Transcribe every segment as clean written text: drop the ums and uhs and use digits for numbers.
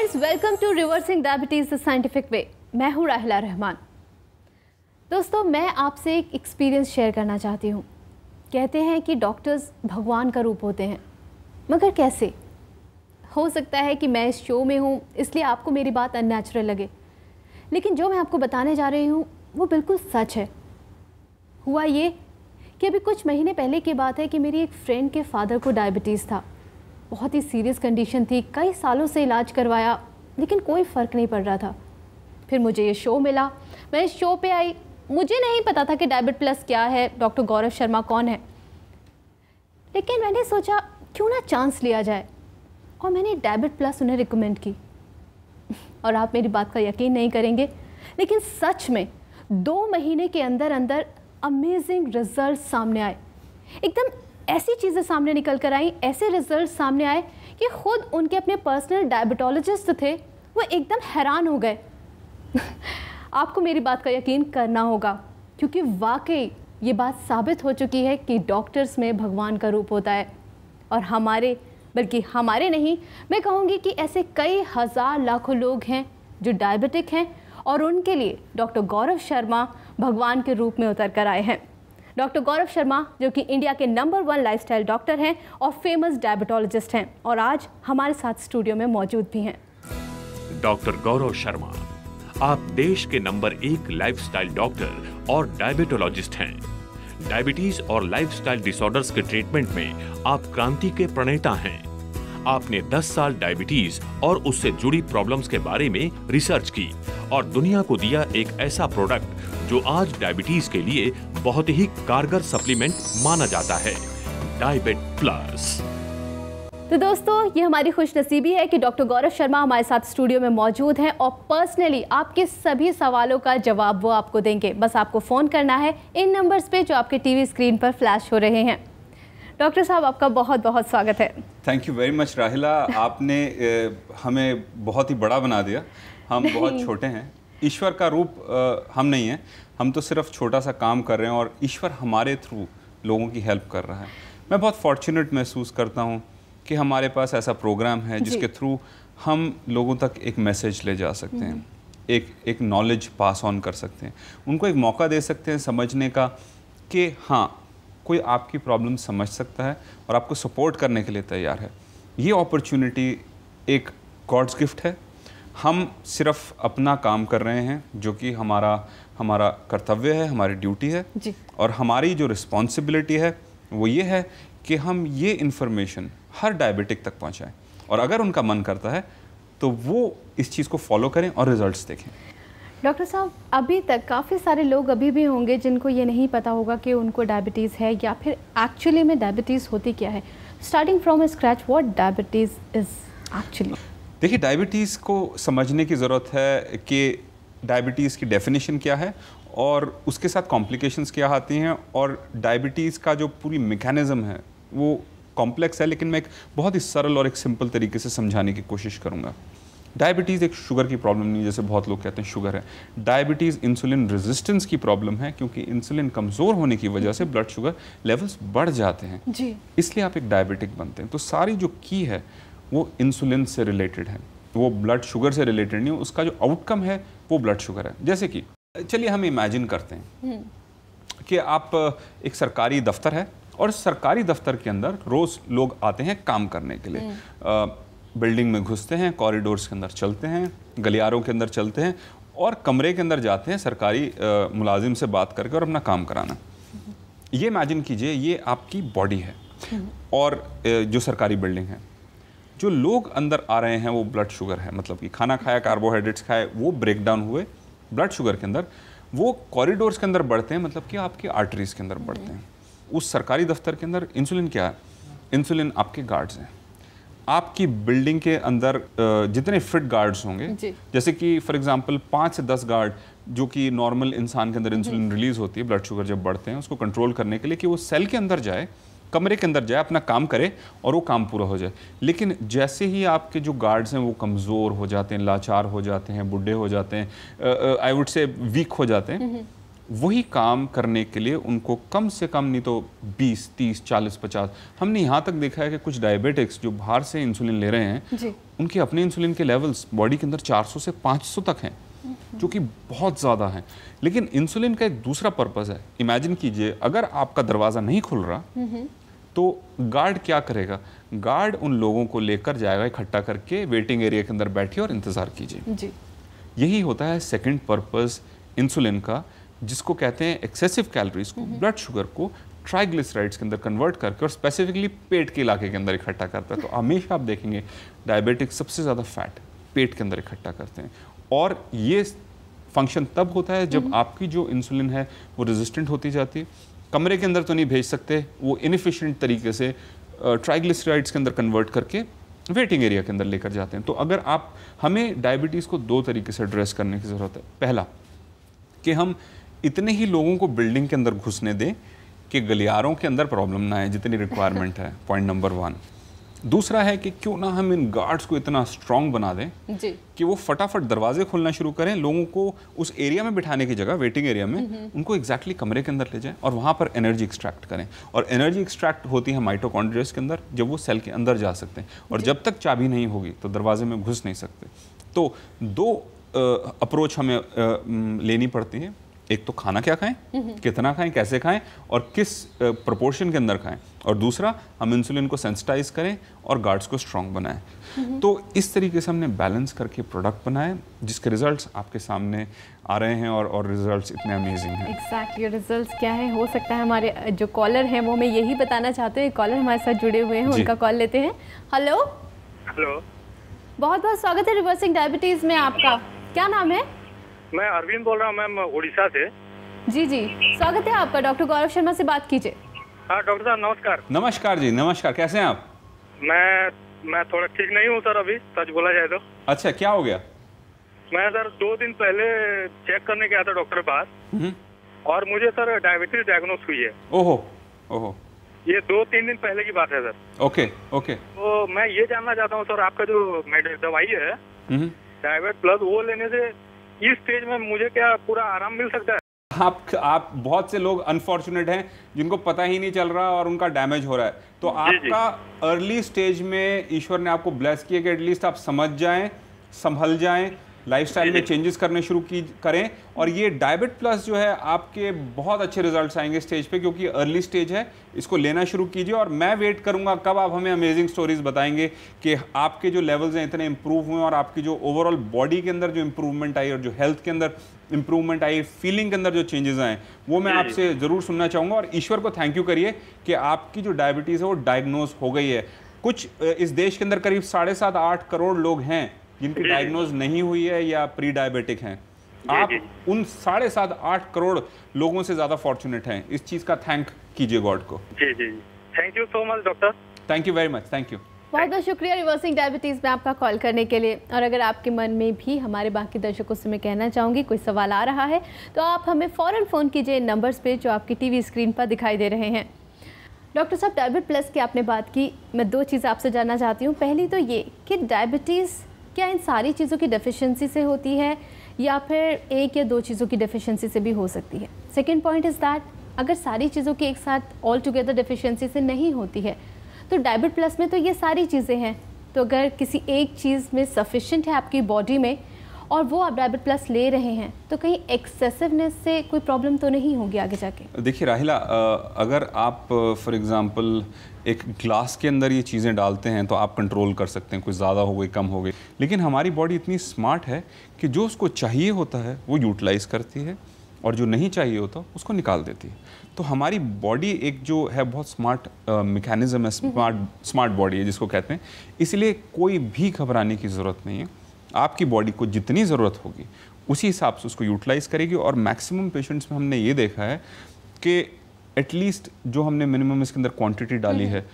Guys, welcome to reversing diabetes the scientific way. मैं हूँ राहिला रहमान। दोस्तों, मैं आपसे एक एक्सपीरियंस शेयर करना चाहती हूँ। कहते हैं कि डॉक्टर्स भगवान का रूप होते हैं, मगर कैसे? हो सकता है कि मैं इस शो में हूँ इसलिए आपको मेरी बात अननेचुरल लगे, लेकिन जो मैं आपको बताने जा रही हूँ वो बिल्कुल सच है। हुआ ये कि अभी कुछ महीने पहले की बात है कि मेरी एक फ्रेंड के फादर को डायबिटीज़ था। बहुत ही सीरियस कंडीशन थी, कई सालों से इलाज करवाया लेकिन कोई फ़र्क नहीं पड़ रहा था। फिर मुझे ये शो मिला, मैं इस शो पे आई। मुझे नहीं पता था कि डायबिट प्लस क्या है, डॉक्टर गौरव शर्मा कौन है, लेकिन मैंने सोचा क्यों ना चांस लिया जाए और मैंने डायबिट प्लस उन्हें रिकमेंड की। और आप मेरी बात का यकीन नहीं करेंगे, लेकिन सच में 2 महीने के अंदर अंदर अमेजिंग रिजल्ट सामने आए। एकदम ऐसी चीज़ें सामने निकल कर आई, ऐसे रिजल्ट सामने आए कि खुद उनके अपने पर्सनल डायबिटोलॉजिस्ट थे, वो एकदम हैरान हो गए। आपको मेरी बात का यकीन करना होगा, क्योंकि वाकई ये बात साबित हो चुकी है कि डॉक्टर्स में भगवान का रूप होता है। और बल्कि हमारे नहीं, मैं कहूँगी कि ऐसे कई हज़ार लाखों लोग हैं जो डायबिटिक हैं और उनके लिए डॉक्टर गौरव शर्मा भगवान के रूप में उतर कर आए हैं। डॉक्टर गौरव शर्मा, जो कि इंडिया के नंबर 1 लाइफस्टाइल डॉक्टर हैं और फेमस डायबिटोलॉजिस्ट हैं, और आज हमारे साथ स्टूडियो में मौजूद भी हैं। डॉक्टर गौरव शर्मा, आप देश के नंबर 1 लाइफस्टाइल डॉक्टर और डायबिटोलॉजिस्ट हैं। डायबिटीज और लाइफस्टाइल डिसऑर्डर्स के ट्रीटमेंट में आप क्रांति के प्रणेता हैं। आपने 10 साल डायबिटीज और उससे जुड़ी प्रॉब्लम्स के बारे में रिसर्च की और दुनिया को दिया एक ऐसा प्रोडक्ट जो आज डायबिटीज के लिए बहुत ही कारगर सप्लीमेंट माना जाता है, डायबिट प्लस। तो दोस्तों, ये हमारी खुशनसीबी है कि डॉक्टर गौरव शर्मा हमारे साथ स्टूडियो में मौजूद हैं और पर्सनली आपके सभी सवालों का जवाब वो आपको देंगे। बस आपको फ़ोन करना है इन नंबर्स पे जो आपके टीवी स्क्रीन पर फ्लैश हो रहे हैं। डॉक्टर साहब, आपका बहुत बहुत स्वागत है। थैंक यू वेरी मच राहिला, आपने हमें बहुत ही बड़ा बना दिया। हम बहुत छोटे हैं, ईश्वर का रूप हम नहीं हैं, हम तो सिर्फ छोटा सा काम कर रहे हैं और ईश्वर हमारे थ्रू लोगों की हेल्प कर रहा है। मैं बहुत फॉर्चुनेट महसूस करता हूँ कि हमारे पास ऐसा प्रोग्राम है जिसके थ्रू हम लोगों तक एक मैसेज ले जा सकते हैं, एक नॉलेज पास ऑन कर सकते हैं, उनको एक मौका दे सकते हैं समझने का कि हाँ, कोई आपकी प्रॉब्लम समझ सकता है और आपको सपोर्ट करने के लिए तैयार है। ये अपॉर्चुनिटी एक गॉड्स गिफ्ट है। हम सिर्फ अपना काम कर रहे हैं, जो कि हमारा कर्तव्य है, हमारी ड्यूटी है जी। और हमारी जो रिस्पॉन्सिबिलिटी है वो ये है कि हम ये इन्फॉर्मेशन हर डायबिटिक तक पहुंचाएं, और अगर उनका मन करता है तो वो इस चीज़ को फॉलो करें और रिजल्ट्स देखें। डॉक्टर साहब, अभी तक काफ़ी सारे लोग अभी भी होंगे जिनको ये नहीं पता होगा कि उनको डायबिटीज़ है या फिर एक्चुअली में डायबिटीज़ होती क्या है। Starting from scratch, what diabetes is actually? देखिए, डायबिटीज़ को समझने की ज़रूरत है कि डायबिटीज़ की डेफिनेशन क्या है और उसके साथ कॉम्प्लिकेशंस क्या आती हैं, और डायबिटीज़ का जो पूरी मैकेनिज़्म है वो कॉम्प्लेक्स है, लेकिन मैं एक बहुत ही सरल और एक सिंपल तरीके से समझाने की कोशिश करूँगा। डायबिटीज़ एक शुगर की प्रॉब्लम नहीं, जैसे बहुत लोग कहते हैं शुगर है। डायबिटीज़ इंसुलिन रेजिस्टेंस की प्रॉब्लम है, क्योंकि इंसुलिन कमज़ोर होने की वजह से ब्लड शुगर लेवल्स बढ़ जाते हैं जी। इसलिए आप एक डायबिटिक बनते हैं। तो सारी जो की है वो इंसुलिन से रिलेटेड है, वो ब्लड शुगर से रिलेटेड नहीं। उसका जो आउटकम है वो ब्लड शुगर है। जैसे कि चलिए हम इमेजिन करते हैं कि आप एक सरकारी दफ्तर है और सरकारी दफ्तर के अंदर रोज़ लोग आते हैं काम करने के लिए। बिल्डिंग में घुसते हैं, कॉरिडोर्स के अंदर चलते हैं, गलियारों के अंदर चलते हैं और कमरे के अंदर जाते हैं सरकारी मुलाजिम से बात करके और अपना काम कराना। ये इमेजिन कीजिए, ये आपकी बॉडी है और जो सरकारी बिल्डिंग है, जो लोग अंदर आ रहे हैं वो ब्लड शुगर है, मतलब कि खाना खाया, कार्बोहाइड्रेट्स खाए, वो ब्रेक डाउन हुए ब्लड शुगर के अंदर, वो कॉरिडोर्स के अंदर बढ़ते हैं, मतलब कि आपकी आर्टरीज के अंदर बढ़ते हैं। उस सरकारी दफ्तर के अंदर इंसुलिन क्या है? इंसुलिन आपके गार्ड्स हैं। आपकी बिल्डिंग के अंदर जितने फिट गार्ड्स होंगे, जैसे कि फॉर एग्जांपल 5 से 10 गार्ड, जो कि नॉर्मल इंसान के अंदर इंसुलिन रिलीज होती है ब्लड शुगर जब बढ़ते हैं उसको कंट्रोल करने के लिए, कि वो सेल के अंदर जाए, कमरे के अंदर जाए, अपना काम करे और वो काम पूरा हो जाए। लेकिन जैसे ही आपके जो गार्ड्स हैं वो कमज़ोर हो जाते हैं, लाचार हो जाते हैं, बुढ़े हो जाते हैं, आई वुड से वीक हो जाते हैं, वही काम करने के लिए उनको कम से कम नहीं तो 20, 30, 40, 50, हमने यहाँ तक देखा है कि कुछ डायबिटिक्स जो बाहर से इंसुलिन ले रहे हैं जी। उनके अपने इंसुलिन के लेवल्स बॉडी के अंदर 400 से 500 तक हैं, जो कि बहुत ज़्यादा हैं। लेकिन इंसुलिन का एक दूसरा पर्पज़ है। इमेजिन कीजिए अगर आपका दरवाज़ा नहीं खुल रहा तो गार्ड क्या करेगा? गार्ड उन लोगों को लेकर जाएगा इकट्ठा करके, वेटिंग एरिया के अंदर बैठिए और इंतज़ार कीजिए। जी। यही होता है सेकंड पर्पस इंसुलिन का, जिसको कहते हैं एक्सेसिव कैलोरीज को, ब्लड शुगर को ट्राइग्लिसराइड्स के अंदर कन्वर्ट करके और स्पेसिफिकली पेट के इलाके के अंदर इकट्ठा करता है। तो हमेशा आप देखेंगे डायबिटिक सबसे ज़्यादा फैट पेट के अंदर इकट्ठा करते हैं, और ये फंक्शन तब होता है जब आपकी जो इंसुलिन है वो रेजिस्टेंट होती जाती है। कमरे के अंदर तो नहीं भेज सकते, वो इनएफिशिएंट तरीके से ट्राइग्लिसराइड्स के अंदर कन्वर्ट करके वेटिंग एरिया के अंदर लेकर जाते हैं। तो अगर आप, हमें डायबिटीज़ को दो तरीके से एड्रेस करने की ज़रूरत है। पहला कि हम इतने ही लोगों को बिल्डिंग के अंदर घुसने दें कि गलियारों के अंदर प्रॉब्लम ना है जितनी रिक्वायरमेंट है, पॉइंट नंबर 1। दूसरा है कि क्यों ना हम इन गार्ड्स को इतना स्ट्रॉन्ग बना दें जी। कि वो फटाफट दरवाजे खोलना शुरू करें, लोगों को उस एरिया में बिठाने की जगह, वेटिंग एरिया में, उनको एग्जैक्टली कमरे के अंदर ले जाएं और वहाँ पर एनर्जी एक्सट्रैक्ट करें। और एनर्जी एक्सट्रैक्ट होती है माइटोकॉन्ड्रियाज के अंदर, जब वो सेल के अंदर जा सकते हैं, और जब तक चाबी नहीं होगी तो दरवाजे में घुस नहीं सकते। तो दो अप्रोच हमें लेनी पड़ती है। एक तो खाना क्या खाएं, कितना खाएं, कैसे खाएं और किस प्रोपोर्शन के अंदर खाएं, और दूसरा हम इंसुलिन को सेंसिटाइज करें और गार्ड्स को स्ट्रॉन्ग बनाएं। तो इस तरीके से हमने बैलेंस करके प्रोडक्ट बनाए जिसके रिजल्ट्स आपके सामने आ रहे हैं, और रिजल्ट्स इतने अमेजिंग हैं। एग्जैक्टली रिजल्ट्स क्या है, हो सकता है हमारे जो कॉलर हैं वो मैं यही बताना चाहते हैं। कॉलर हमारे साथ जुड़े हुए हैं, उनका कॉल लेते हैं। हेलो हेलो, बहुत बहुत स्वागत है रिवर्सिंग डायबिटीज में आपका। क्या नाम है? मैं अरविंद बोल रहा हूँ मैम, उड़ीसा से। जी जी, स्वागत है आपका। डॉक्टर गौरव शर्मा से बात कीजिए। हाँ डॉक्टर साहब नमस्कार। नमस्कार जी, नमस्कार। कैसे हैं आप? मैं थोड़ा ठीक नहीं हूँ सर, अभी सच बोला जाए तो। अच्छा, क्या हो गया? मैं सर 2 दिन पहले चेक करने गया था डॉक्टर के पास, और मुझे सर डायबिटीज डायग्नोस हुई है। ओहो ओहो, ये 2-3 दिन पहले की बात है सर। Okay okay. तो मैं ये जानना चाहता हूँ सर, आपका जो दवाई है डायबिट प्लस, वो लेने से इस स्टेज में मुझे क्या पूरा आराम मिल सकता है? आप बहुत से लोग अनफॉर्चुनेट हैं जिनको पता ही नहीं चल रहा और उनका डैमेज हो रहा है। तो आपका अर्ली स्टेज में ईश्वर ने आपको ब्लेस किया कि एटलीस्ट आप समझ जाएं, संभल जाएं, लाइफस्टाइल में चेंजेस करने शुरू करें, और ये डायबिट प्लस जो है आपके बहुत अच्छे रिजल्ट्स आएंगे स्टेज पे, क्योंकि अर्ली स्टेज है। इसको लेना शुरू कीजिए, और मैं वेट करूंगा कब आप हमें अमेजिंग स्टोरीज बताएंगे कि आपके जो लेवल्स हैं इतने इंप्रूव हुए, और आपकी जो ओवरऑल बॉडी के अंदर जो इंप्रूवमेंट आई और जो हेल्थ के अंदर इंप्रूवमेंट आई, फीलिंग के अंदर जो चेंजेस आए, वो मैं आपसे ज़रूर सुनना चाहूँगा। और ईश्वर को थैंक यू करिए कि आपकी जो डायबिटीज़ है वो डायग्नोज हो गई है। कुछ इस देश के अंदर करीब 7.5-8 करोड़ लोग हैं जिनकी डायग्नोज नहीं हुई है या प्री डायबिटिक हैं। आप उन 7.5-8 करोड़ लोगों से ज़्यादा फॉर्चुनेट हैं। इस चीज़ का थैंक कीजिए गॉड को। जी जी, thank you so much doctor. Thank you very much, thank you. बहुत बहुत शुक्रिया रिवर्सिंग डायबिटीज़ में आपका कॉल करने के लिए। और अगर आपके मन में भी हमारे बाकी दर्शकों से मैं कहना चाहूँगी कोई सवाल आ रहा है तो आप हमें फ़ौरन फ़ोन कीजिए नंबर्स पे जो आपकी टीवी स्क्रीन पर दिखाई दे रहे हैं। डॉक्टर साहब, डायबिट प्लस की आपने बात की, मैं 2 चीज़ आपसे जानना चाहती हूँ। पहली तो ये कि डायबिटीज़ क्या इन सारी चीज़ों की डेफिशिएंसी से होती है या फिर 1 या 2 चीज़ों की डेफिशिएंसी से भी हो सकती है? सेकेंड पॉइंट इज़ दैट अगर सारी चीज़ों की एक साथ ऑल टुगेदर डेफिशिएंसी से नहीं होती है तो डायबिट प्लस में तो ये सारी चीज़ें हैं, तो अगर किसी एक चीज़ में सफिशिएंट है आपकी बॉडी में और वो आप डायबिट प्लस ले रहे हैं तो कहीं एक्सेसिवनेस से कोई प्रॉब्लम तो नहीं होगी आगे जाके? देखिए राहिला, अगर आप फॉर एग्जांपल एक ग्लास के अंदर ये चीज़ें डालते हैं तो आप कंट्रोल कर सकते हैं, कुछ ज़्यादा हो गई, कम हो गई, लेकिन हमारी बॉडी इतनी स्मार्ट है कि जो उसको चाहिए होता है वो यूटिलाइज़ करती है और जो नहीं चाहिए होता उसको निकाल देती है। तो हमारी बॉडी एक जो है बहुत स्मार्ट मैकेनिज्म है, स्मार्ट बॉडी है जिसको कहते हैं। इसलिए कोई भी घबराने की ज़रूरत नहीं है। आपकी बॉडी को जितनी ज़रूरत होगी उसी हिसाब से उसको यूटिलाइज़ करेगी। और मैक्सिमम पेशेंट्स में हमने ये देखा है कि एटलीस्ट जो हमने मिनिमम इसके अंदर क्वांटिटी डाली है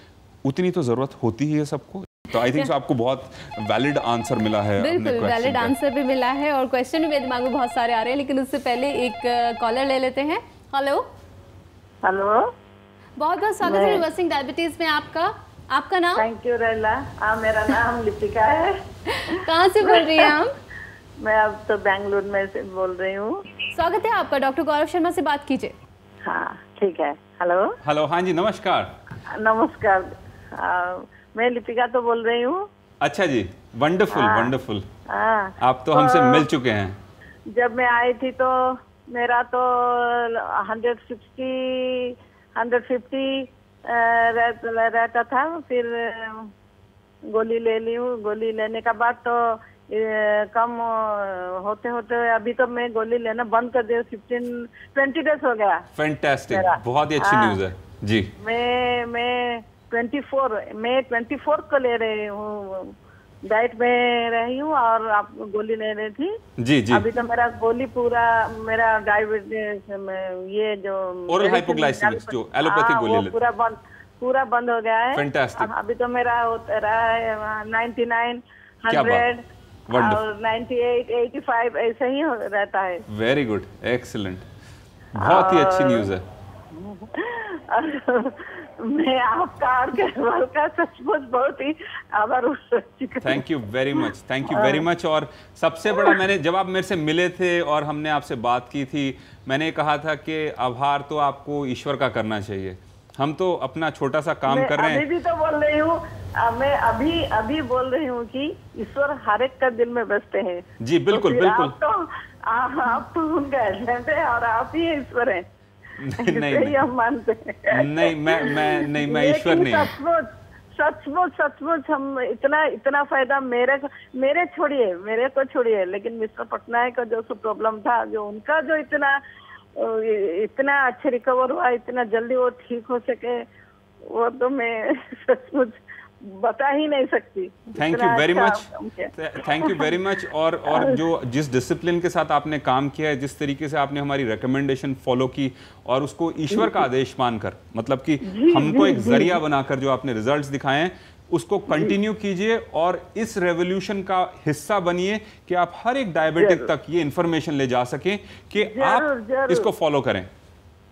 उतनी तो ज़रूरत होती ही है सबको। तो आई थिंक आपको बहुत वैलिड आंसर मिला है। बिल्कुल वैलिड आंसर भी मिला है और क्वेश्चन भी मेरे दिमाग में बहुत सारे आ रहे हैं, लेकिन उससे पहले एक कॉलर ले लेते हैं। हेलो हेलो, बहुत बहुत स्वागत है रिवर्सिंग डायबिटीज में आपका नाम? Thank you रैला। मेरा नाम लिपिका है। कहाँ से बोल रही हैं आप? मैं अब तो बेंगलुरु में से बोल रही हूँ। स्वागत है आपका, डॉक्टर गौरव शर्मा से बात कीजिए। हाँ ठीक है। हेलो हेलो, हाँ जी, नमस्कार। नमस्कार। मैं लिपिका तो बोल रही हूँ। अच्छा जी, वंडरफुल वंडरफुल। हाँ, आप तो हमसे मिल चुके हैं। जब मैं आई थी तो मेरा तो 160 150 रहता था, फिर गोली ले ली हूँ। गोली लेने के बाद तो कम होते होते अभी तो मैं गोली लेना बंद कर दिया। 20 डेज हो गया। फैंटास्टिक, बहुत ही अच्छी न्यूज़ है जी। मैं 24 को ले रही हूँ, डाइट में रही हूँ और आप गोली ले रही थी। जी जी। अभी तो मेरा गोली पूरा, मेरा डायबिटीज ये जो ओरल हाइपोग्लाइसेमिक जो एलोपैथिक गोली लेते, पूरा बंद हो गया है। फैंटास्टिक। अभी तो मेरा होता रहा है 99, 100 और 98, 85 ऐसे ही रहता है। वेरी गुड, एक्सीलेंट, बहुत ही अच्छी न्यूज़ है। मैं आपका और केवल का सचमुच बहुत ही आभार। Thank you very much, thank you very much. और सबसे बड़ा, मैंने जब आप मेरे से मिले थे और हमने आपसे बात की थी, मैंने कहा था कि आभार तो आपको ईश्वर का करना चाहिए। हम तो अपना छोटा सा काम कर रहे हैं। अभी भी तो बोल रही हूँ, मैं अभी बोल रही हूँ कि ईश्वर हर एक का दिल में बसते हैं। जी बिल्कुल, तो बिल्कुल। आप तो उनका एजेंट है और आप ही ईश्वर हैं। नहीं हम मानते हैं। नहीं, मैं ईश्वर नहीं। सचमुच हम इतना फायदा मेरे छोड़िए, मेरे को छोड़िए, लेकिन मिस्टर पटनायक का जो प्रॉब्लम था, जो उनका जो इतना अच्छे रिकवर हुआ, इतना जल्दी वो ठीक हो सके, वो तो मैं सचमुच बता ही नहीं सकती। Thank you very much, thank you very much. और जो जिस डिसिप्लिन के साथ आपने काम किया है, जिस तरीके से आपने हमारी रिकमेंडेशन फॉलो की और उसको ईश्वर का आदेश मानकर, मतलब कि हमको एक जरिया बनाकर जो आपने रिजल्ट्स दिखाए हैं, उसको कंटिन्यू कीजिए और इस रेवोल्यूशन का हिस्सा बनिए कि आप हर एक डायबिटिक तक ये इंफॉर्मेशन ले जा सकें कि आप इसको फॉलो करें।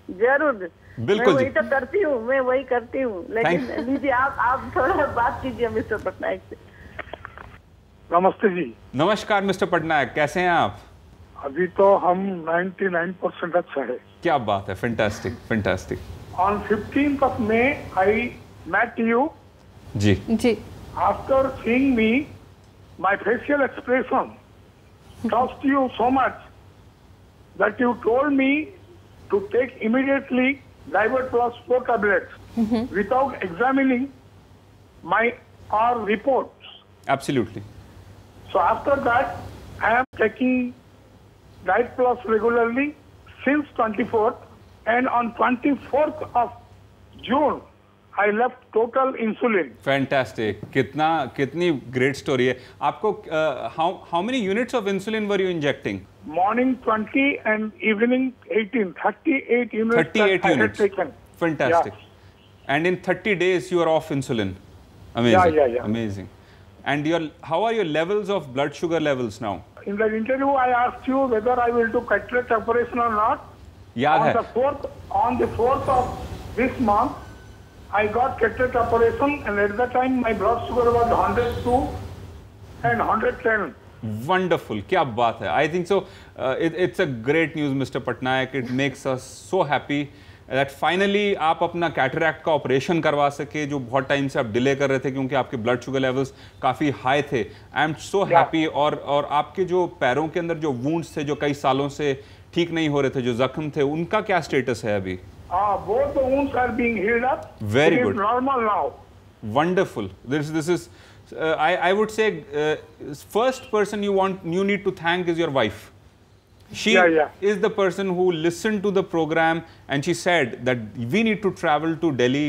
जरूर, बिल्कुल। मैं वही तो करती हूँ, मैं वही करती हूँ। लेकिन लीजिए आप थोड़ा बात कीजिए मिस्टर पटनायक से। नमस्ते जी। नमस्कार मिस्टर पटनायक, कैसे हैं आप? अभी तो हम 99% अच्छा है। क्या बात है, fantastic fantastic. On 15th of May, I met you. जी जी। After seeing me, my facial expression touched you so much that you told me to take immediately Divert Plus 4 tablets without examining my reports. Absolutely. So after that, I am taking Diet Plus regularly since 24th, and on 24th of June, I left total insulin. Fantastic. कितनी great story है। आपको how many units of insulin were you injecting? Morning 20 and evening 18. 38 units. 38 I had units. taken. Fantastic. Yeah. And in 30 days you are off insulin. Amazing. Yeah. Amazing. And how are your levels of blood sugar levels now? In the interview, I asked you whether I will do cataract operation or not. याद है? On the 4th of this month, I got cataract operation, and at that time my blood sugar was 102 and 110. Wonderful. क्या बात है। I think so. It's a great news, Mr. Patnaik. It makes us so happy that finally आप अपना cataract का operation करवा सके, जो बहुत टाइम से आप डिले कर रहे थे क्योंकि आपके ब्लड शुगर लेवल्स काफ़ी हाई थे। I am so happy. और आपके जो पैरों के अंदर जो वुंड्स थे, जो कई सालों से ठीक नहीं हो रहे थे, जो जख्म थे, उनका क्या स्टेटस है अभी? Both the wounds are being healed up. Very it good. Is normal now. Wonderful. This is I would say first person you need to thank is your wife. She is the person who listened to the program and she said that we need to travel to Delhi.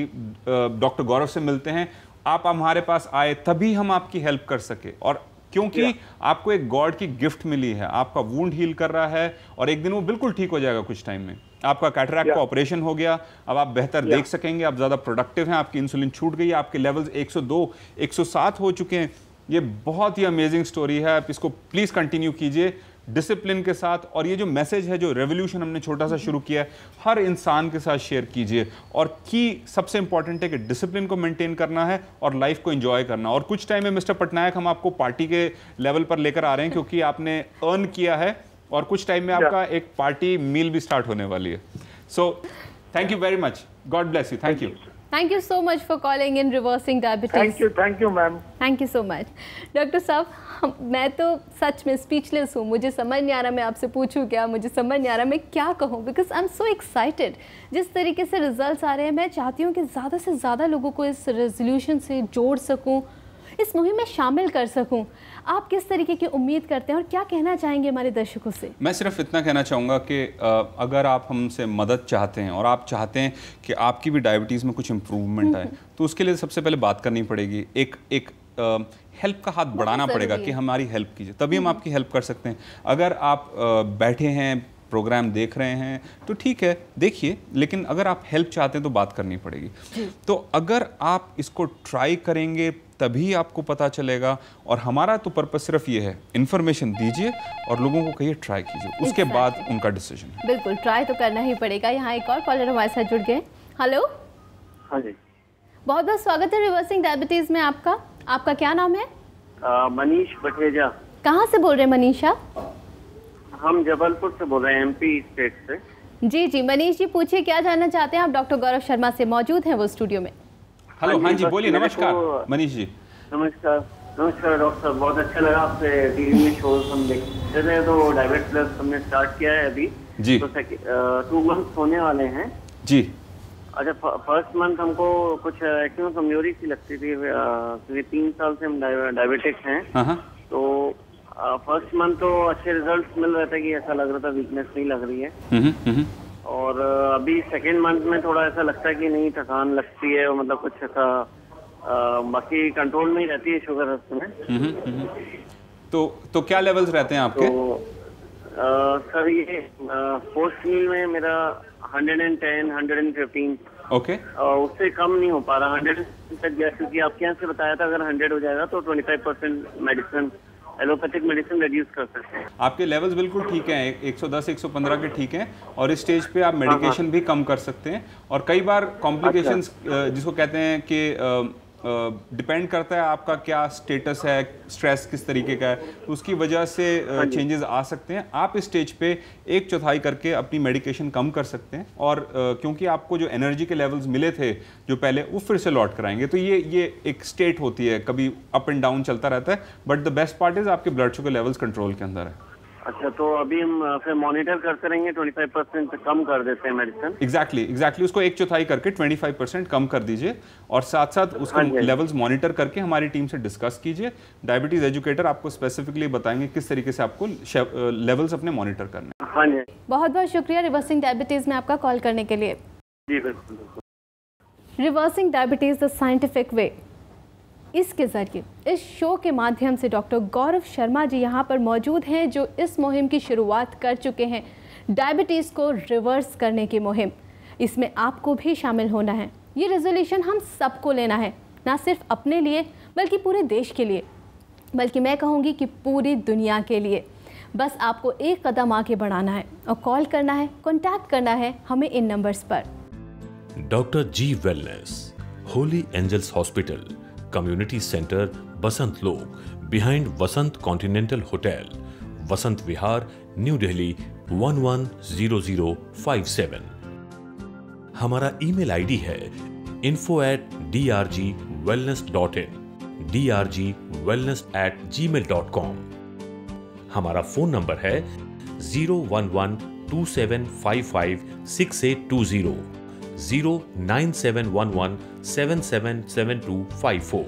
Dr. Gaurav से मिलते हैं, आप हमारे पास आए तभी हम आपकी help कर सके। और क्योंकि आपको एक गॉड की गिफ्ट मिली है, आपका वुंड हील कर रहा है और एक दिन वो बिल्कुल ठीक हो जाएगा कुछ टाइम में। आपका कैटरैक्ट का ऑपरेशन हो गया, अब आप बेहतर देख सकेंगे, आप ज़्यादा प्रोडक्टिव हैं, आपकी इंसुलिन छूट गई, आपके लेवल्स 102, 107 हो चुके हैं। ये बहुत ही अमेजिंग स्टोरी है, आप इसको प्लीज़ कंटिन्यू कीजिए। डिसिप्लिन के साथ। और ये जो मैसेज है, जो रेवोल्यूशन हमने छोटा सा शुरू किया है, हर इंसान के साथ शेयर कीजिए। और की सबसे इंपॉर्टेंट है कि डिसिप्लिन को मेंटेन करना है और लाइफ को एंजॉय करना। और कुछ टाइम में मिस्टर पटनायक हम आपको पार्टी के लेवल पर लेकर आ रहे हैं, क्योंकि आपने अर्न किया है और कुछ टाइम में आपका एक पार्टी मील भी स्टार्ट होने वाली है। So thank you very much, God bless you, thank you. Thank you so much for calling in Reversing Diabetes. Thank you, ma'am. Thank you so much. Doctor साहब, मैं तो सच में स्पीचलेस हूँ, मुझे समझ नहीं आ रहा मैं आपसे पूछूँ क्या, मुझे समझ नहीं आ रहा मैं क्या कहूँ, because I am so excited. जिस तरीके से रिजल्ट्स आ रहे हैं, मैं चाहती हूँ कि ज़्यादा से ज़्यादा लोगों को इस रेजोल्यूशन से जोड़ सकूँ, इस मुहिम में शामिल कर सकूं। आप किस तरीके की उम्मीद करते हैं और क्या कहना चाहेंगे हमारे दर्शकों से? मैं सिर्फ इतना कहना चाहूँगा कि अगर आप हमसे मदद चाहते हैं और आप चाहते हैं कि आपकी भी डायबिटीज़ में कुछ इम्प्रूवमेंट आए, तो उसके लिए सबसे पहले बात करनी पड़ेगी, एक हेल्प का हाथ बढ़ाना पड़ेगा कि हमारी हेल्प कीजिए, तभी हम आपकी हेल्प कर सकते हैं। अगर आप बैठे हैं, प्रोग्राम देख रहे हैं, तो ठीक है, देखिए, लेकिन अगर आप हेल्प चाहते हैं तो बात करनी पड़ेगी। तो अगर आप इसको ट्राई करेंगे तभी आपको पता चलेगा। और हमारा तो पर्पस सिर्फ ये है, इन्फॉर्मेशन दीजिए और लोगों को कहिए ट्राई कीजिए, उसके बाद उनका डिसीजन है। बिल्कुल, ट्राई तो करना ही पड़ेगा। यहाँ एक और कॉलर हमारे साथ जुड़ गए। हेलो। हाँ जी, बहुत बहुत स्वागत है रिवर्सिंग डायबिटीज में आपका। आपका क्या नाम है? मनीष बठेजा। कहाँ से बोल रहे हैं मनीष आप? हम जबलपुर से बोल रहे हैं, एमपी स्टेट से। जी जी मनीष जी, पूछिए क्या जानना चाहते हैं आप? डॉक्टर गौरव शर्मा से मौजूद हैं वो स्टूडियो में। हेलो। हाँ जी, बोलिए। नमस्कार मनीष जी। नमस्कार डॉक्टर साहब, बहुत अच्छा लगा आपसे टीवी में शो हम देखते थे। तो डायबिट प्लस हमने स्टार्ट किया है अभी जी, तो 2 मंथ होने वाले हैं जी। अच्छा, फर्स्ट मंथ हमको कुछ एक्चुअली कमजोरी सी लगती थी, क्योंकि 3 साल से हम डायबिटिक हैं। तो फर्स्ट मंथ तो अच्छे रिजल्ट्स मिल रहे थे कि ऐसा लग रहा था वीकनेस नहीं लग रही है। और अभी सेकेंड मंथ में थोड़ा ऐसा लगता है कि नहीं, थकान लगती है, मतलब कुछ ऐसा बाकी कंट्रोल में ही रहती है शुगर में। तो क्या लेवल्स रहते हैं आपके? तो सर ये फोर्थ मील में मेरा 110, 115। ओके। उससे कम नहीं हो पा रहा, 100 तक गया, क्योंकि आपके यहाँ से बताया था अगर 100 हो जाएगा तो 25% मेडिसिन, एलोपैथिक मेडिसिन रिड्यूस कर सकते हैं। आपके लेवल्स बिल्कुल ठीक हैं, 110 115 के ठीक हैं, और इस स्टेज पे आप मेडिकेशन भी कम कर सकते हैं। और कई बार कॉम्प्लिकेशंस जिसको कहते हैं कि डिपेंड करता है आपका क्या स्टेटस है, स्ट्रेस किस तरीके का है, तो उसकी वजह से चेंजेस आ सकते हैं। आप इस स्टेज पे 1/4 करके अपनी मेडिकेशन कम कर सकते हैं, और क्योंकि आपको जो एनर्जी के लेवल्स मिले थे जो पहले, वो फिर से लौट कराएंगे। तो ये एक स्टेट होती है, कभी अप एंड डाउन चलता रहता है, but the best part is आपके ब्लड शुगर लेवल्स कंट्रोल के अंदर है। अच्छा, तो अभी हम फिर मॉनिटर करते रहेंगे, 25% कम कर देते हैं मेडिसिन। एग्जैक्टली उसको 1/4 करके 25% कम कर दीजिए, और साथ साथ उसको लेवल्स मॉनिटर करके हमारी टीम से डिस्कस कीजिए। डायबिटीज एजुकेटर आपको स्पेसिफिकली बताएंगे किस तरीके से आपको लेवल्स अपने मॉनिटर करने हैं। हाँ जी, बहुत बहुत शुक्रिया रिवर्सिंग डायबिटीज में आपका कॉल करने के लिए। जी बिल्कुल। रिवर्सिंग डायबिटीज द साइंटिफिक वे, इसके ज़रिए, इस शो के माध्यम से डॉक्टर गौरव शर्मा जी यहाँ पर मौजूद हैं, जो इस मुहिम की शुरुआत कर चुके हैं, डायबिटीज़ को रिवर्स करने की मुहिम। इसमें आपको भी शामिल होना है। ये रेजोल्यूशन हम सबको लेना है, ना सिर्फ अपने लिए बल्कि पूरे देश के लिए, बल्कि मैं कहूँगी कि पूरी दुनिया के लिए। बस आपको एक कदम आगे बढ़ाना है और कॉल करना है, कॉन्टैक्ट करना है हमें इन नंबर्स पर। Doctor G wellness, holy angels hospital, community centre, Basant Lok, behind Vasant continental hotel, Vasant Vihar, new Delhi 110057। हमारा ईमेल आईडी है info@drgwellness.in, drgwellness@gmail.com। हमारा फोन नंबर है 01127556820, 09711777254,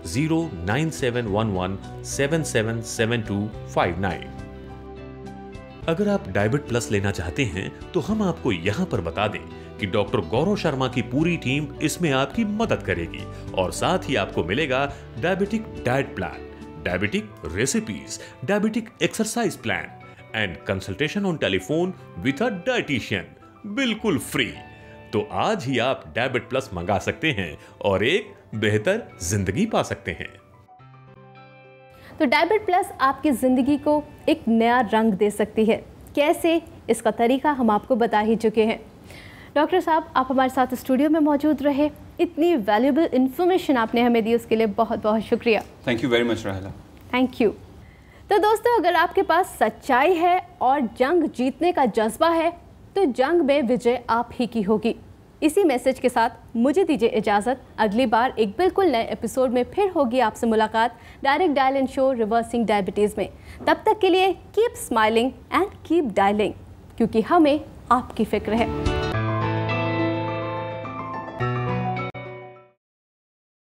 09711777259। अगर आप डायबिट प्लस लेना चाहते हैं तो हम आपको यहां पर बता दें कि डॉक्टर गौरव शर्मा की पूरी टीम इसमें आपकी मदद करेगी, और साथ ही आपको मिलेगा diabetic diet plan, diabetic recipes, diabetic exercise plan and consultation on telephone with a dietitian, बिल्कुल फ्री। तो आज ही आप डायबिट प्लस मंगा सकते हैं और एक बेहतर जिंदगी पा सकते हैं। तो डायबिट प्लस आपकी ज़िंदगी को एक नया रंग दे सकती है। कैसे, इसका तरीका हम आपको बता ही चुके हैं। डॉक्टर साहब, आप हमारे साथ स्टूडियो में मौजूद रहे, इतनी वैल्यूएबल इन्फॉर्मेशन आपने हमें दी, उसके लिए बहुत बहुत शुक्रिया। थैंक यू वेरी मच राहिला। Thank you. तो दोस्तों, अगर आपके पास सच्चाई है और जंग जीतने का जज्बा है तो जंग में विजय आप ही की होगी। इसी मैसेज के साथ मुझे दीजिए इजाज़त। अगली बार एक बिल्कुल नए एपिसोड में फिर होगी आपसे मुलाकात direct dial in show reversing diabetes में। तब तक के लिए keep smiling and keep dialing, क्योंकि हमें आपकी फिक्र है।